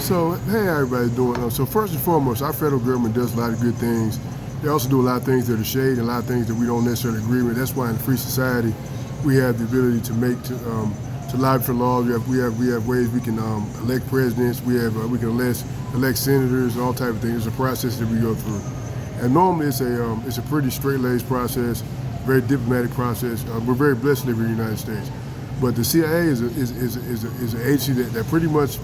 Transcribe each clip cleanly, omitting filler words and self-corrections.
So, hey, how everybody doing? So first and foremost, our federal government does a lot of good things. They also do a lot of things that are shade and a lot of things that we don't necessarily agree with. That's why in a free society, we have the ability to lobby for laws. We have ways we can elect presidents. We can elect senators and all type of things. It's a process that we go through. And normally it's a pretty straight-laced process, very diplomatic process. We're very blessed to live in the United States. But the CIA is an agency that pretty much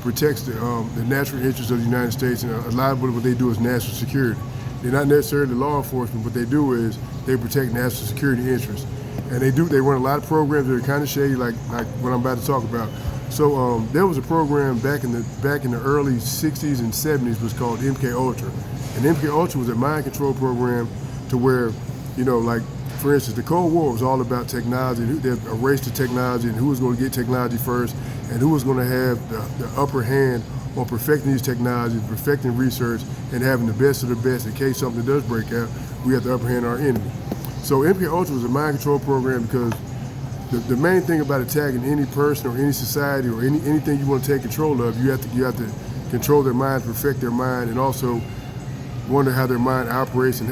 protects the national interests of the United States, and a lot of what they do is national security. They're not necessarily law enforcement. What they do is they protect national security interests, and they run a lot of programs that are kind of shady, like what I'm about to talk about. So there was a program back in the early '60s and '70s was called MK Ultra, and MK Ultra was a mind control program to where, like for instance, the Cold War was all about technology, a race to technology, and who was going to get technology first, and who was going to have the upper hand on perfecting these technologies, perfecting research, and having the best of the best in case something does break out. We have the upper hand on our enemy. So MK Ultra was a mind control program because the main thing about attacking any person or any society or anything you want to take control of, you have to control their mind, perfect their mind, and also wonder how their mind operates and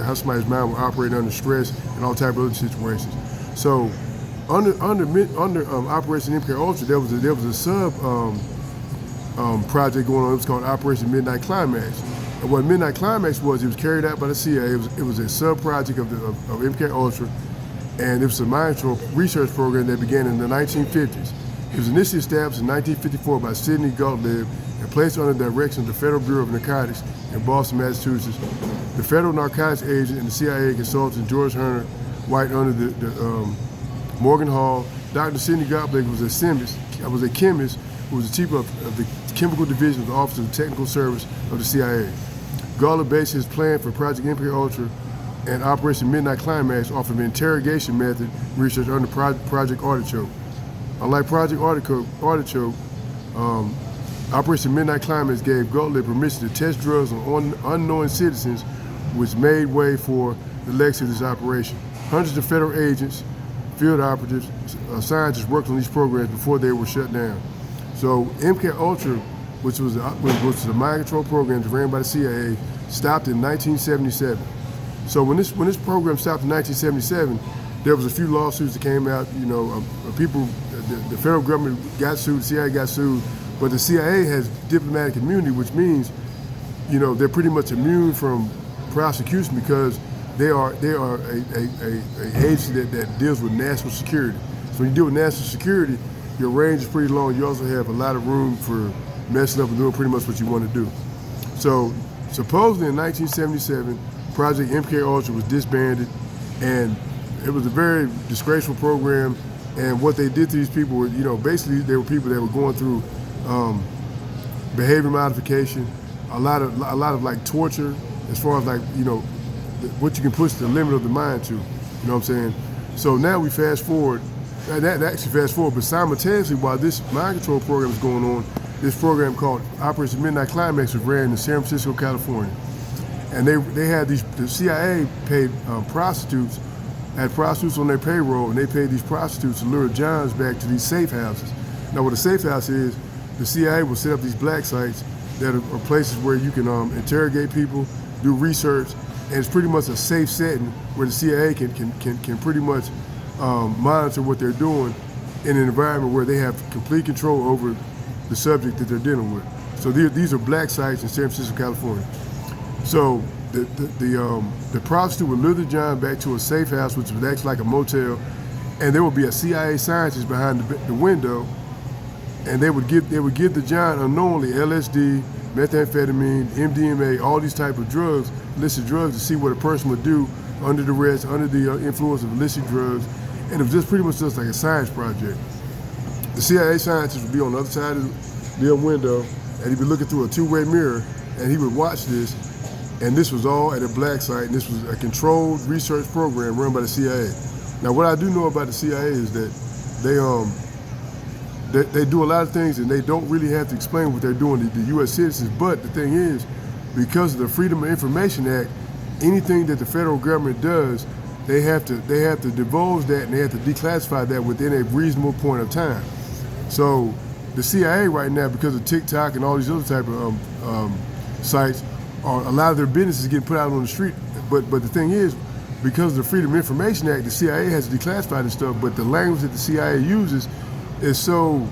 how somebody's mind will operate under stress and all type of other situations. So under Operation MK Ultra, there was a sub project going on. It was called Operation Midnight Climax. And what Midnight Climax was, it was carried out by the CIA. It was a sub project of MK Ultra, and it was a mind control research program that began in the 1950s. It was initially established in 1954 by Sidney Gottlieb and placed under the direction of the Federal Bureau of Narcotics in Boston, Massachusetts. The federal narcotics agent and the CIA consultant George Hunter White under the Morgan Hall. Dr. Sidney Gottlieb was a chemist who was the chief of the chemical division of the Office of Technical Service of the CIA. Gottlieb based his plan for Project MK Ultra and Operation Midnight Climax off of an interrogation method research under Project Artichoke. Unlike Project Artichoke, Operation Midnight Climax gave Gottlieb permission to test drugs on unknowing citizens, which made way for the legacy of this operation. Hundreds of federal agents, field operatives, scientists worked on these programs before they were shut down. So MK Ultra, which was a mind control program ran by the CIA, stopped in 1977. So when this program stopped in 1977, there was a few lawsuits that came out. People, the federal government got sued, the CIA got sued. But the CIA has diplomatic immunity, which means, they're pretty much immune from prosecution because they are a agency that deals with national security. So when you deal with national security, your range is pretty long. You also have a lot of room for messing up and doing pretty much what you want to do. So supposedly in 1977, Project MK Ultra was disbanded, and it was a very disgraceful program. And what they did to these people were, basically they were people that were going through behavior modification, a lot of like torture, as far as what you can push the limit of the mind to. You know what I'm saying? So now we fast forward. But simultaneously, while this mind control program is going on, this program called Operation Midnight Climax was ran in San Francisco, California, and they had the CIA paid prostitutes, had prostitutes on their payroll, and they paid these prostitutes to lure Johns back to these safe houses. Now, what a safe house is, the CIA will set up these black sites that are places where you can interrogate people, do research, and it's pretty much a safe setting where the CIA can pretty much monitor what they're doing in an environment where they have complete control over the subject that they're dealing with. So these are black sites in San Francisco, California. So the prostitute would lure the John back to a safe house, which was actually like a motel, and there would be a CIA scientist behind the window, and they would give the John unknowingly LSD, methamphetamine, MDMA, all these type of drugs, illicit drugs, to see what a person would do under duress, under the influence of illicit drugs. And it was just pretty much just like a science project. The CIA scientist would be on the other side of the window, and he'd be looking through a two-way mirror, and he would watch this, and this was all at a black site, and this was a controlled research program run by the CIA. Now, what I do know about the CIA is that they do a lot of things, and they don't really have to explain what they're doing to the U.S. citizens. But the thing is, because of the Freedom of Information Act, anything that the federal government does, they have to divulge that, and they have to declassify that within a reasonable point of time. So the CIA right now, because of TikTok and all these other type of sites, a lot of their business is getting put out on the street. But the thing is, because of the Freedom of Information Act, the CIA has declassified this stuff, but the language that the CIA uses is so,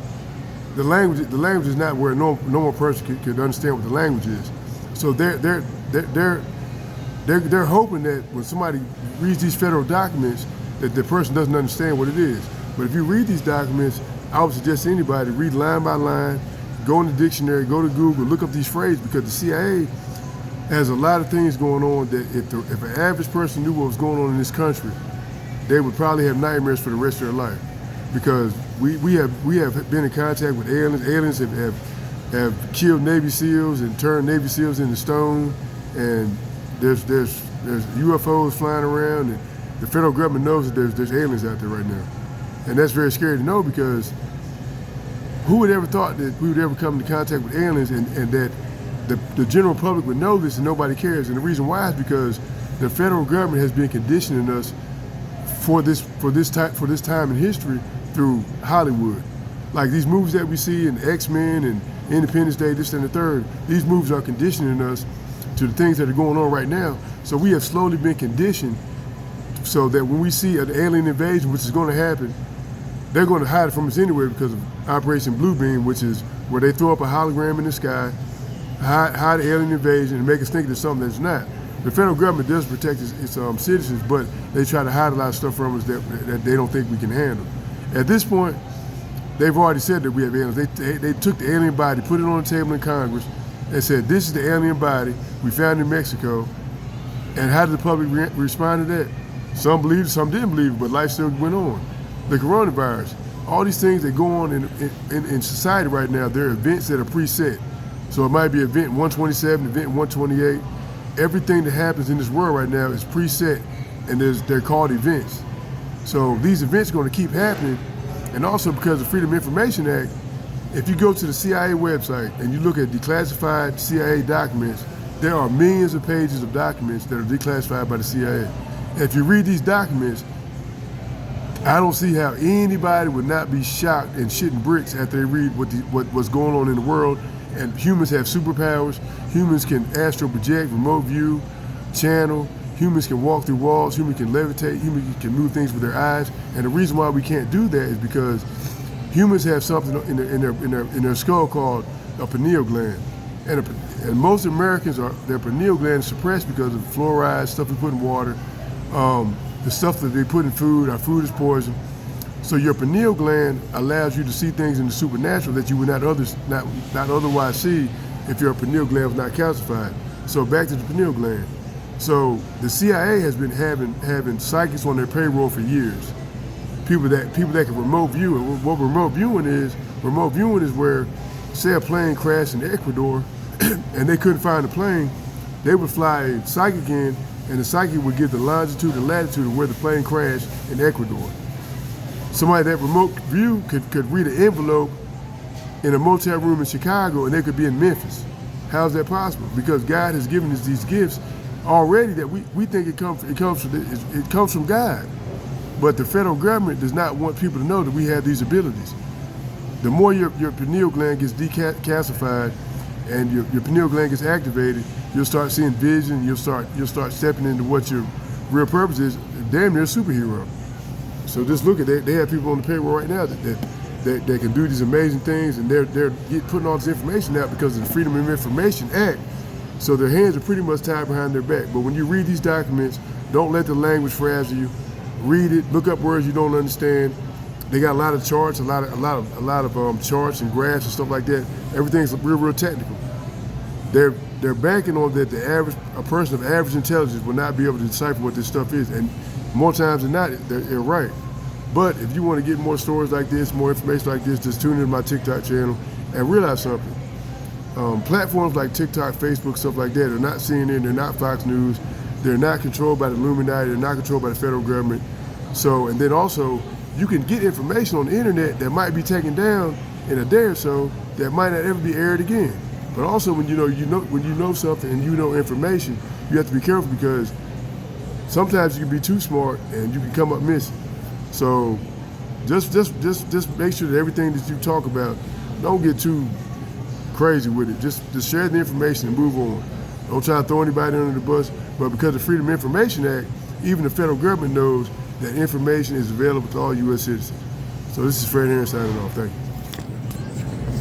the language is not where a normal person could understand what the language is. So they're hoping that when somebody reads these federal documents, that the person doesn't understand what it is. But if you read these documents, I would suggest anybody read line by line, go in the dictionary, go to Google, look up these phrases, because the CIA has a lot of things going on that if an average person knew what was going on in this country, they would probably have nightmares for the rest of their life. Because we have been in contact with aliens. Aliens have killed Navy SEALs and turned Navy SEALs into stone, and there's UFOs flying around, and the federal government knows that there's aliens out there right now. And that's very scary to know, because who would ever thought that we would ever come into contact with aliens, and that the general public would know this and nobody cares? And the reason why is because the federal government has been conditioning us for this time in history through Hollywood. Like these movies that we see in X-Men and Independence Day, this and the third, these movies are conditioning us to the things that are going on right now. So we have slowly been conditioned so that when we see an alien invasion, which is going to happen, they're going to hide it from us anyway, because of Operation Bluebeam, which is where they throw up a hologram in the sky, hide the alien invasion, and make us think there's something that's not. The federal government does protect its citizens, but they try to hide a lot of stuff from us that they don't think we can handle. At this point, they've already said that we have aliens. They took the alien body, put it on the table in Congress, and said, this is the alien body we found in Mexico. And how did the public respond to that? Some believed it, some didn't believe it, but life still went on. The coronavirus, all these things that go on in society right now, they're events that are preset. So it might be event 127, event 128. Everything that happens in this world right now is preset, and they're called events. So these events are going to keep happening. And also, because of the Freedom of Information Act, if you go to the CIA website and you look at declassified CIA documents, there are millions of pages of documents that are declassified by the CIA. If you read these documents, I don't see how anybody would not be shocked and shitting bricks after they read what's going on in the world. And humans have superpowers. Humans can astral project, remote view, channel. Humans can walk through walls. Humans can levitate. Humans can move things with their eyes. And the reason why we can't do that is because humans have something in their skull called a pineal gland. And most Americans, their pineal gland is suppressed because of fluoride, stuff we put in water, the stuff that they put in food. Our food is poison. So your pineal gland allows you to see things in the supernatural that you would not otherwise see if your pineal gland was not calcified. So back to the pineal gland. So the CIA has been having psychics on their payroll for years. People that can remote view. And what remote viewing is where, say, a plane crashed in Ecuador and they couldn't find the plane, they would fly a psychic in, and the psychic would give the longitude and latitude of where the plane crashed in Ecuador. Somebody that remote view could read an envelope in a motel room in Chicago, and they could be in Memphis. How is that possible? Because God has given us these gifts already that we think it comes from God. But the federal government does not want people to know that we have these abilities. The more your pineal gland gets decalcified and your pineal gland gets activated, you'll start seeing vision. You'll start stepping into what your real purpose is. Damn near a superhero. So just look at that. They have people on the payroll right now that can do these amazing things, and they're putting all this information out because of the Freedom of Information Act. So their hands are pretty much tied behind their back. But when you read these documents, don't let the language frazzle you. Read it. Look up words you don't understand. They got a lot of charts, a lot of charts and graphs and stuff like that. Everything's real technical. They're banking on that a person of average intelligence will not be able to decipher what this stuff is, and more times than not, they're right. But if you want to get more stories like this, more information like this, just tune into my TikTok channel and realize something. Platforms like TikTok, Facebook, stuff like that are not CNN, they're not Fox News, they're not controlled by the Illuminati, they're not controlled by the federal government. So, and then also, you can get information on the internet that might be taken down in a day or so that might not ever be aired again. But also, when you know something and you know information, you have to be careful, because sometimes you can be too smart and you can come up missing. So just make sure that everything that you talk about don't get too crazy with it. Just share the information and move on. Don't try to throw anybody under the bus. But because of the Freedom of Information Act, even the federal government knows that information is available to all U.S. citizens. So this is Fred Aaron signing off. Thank you.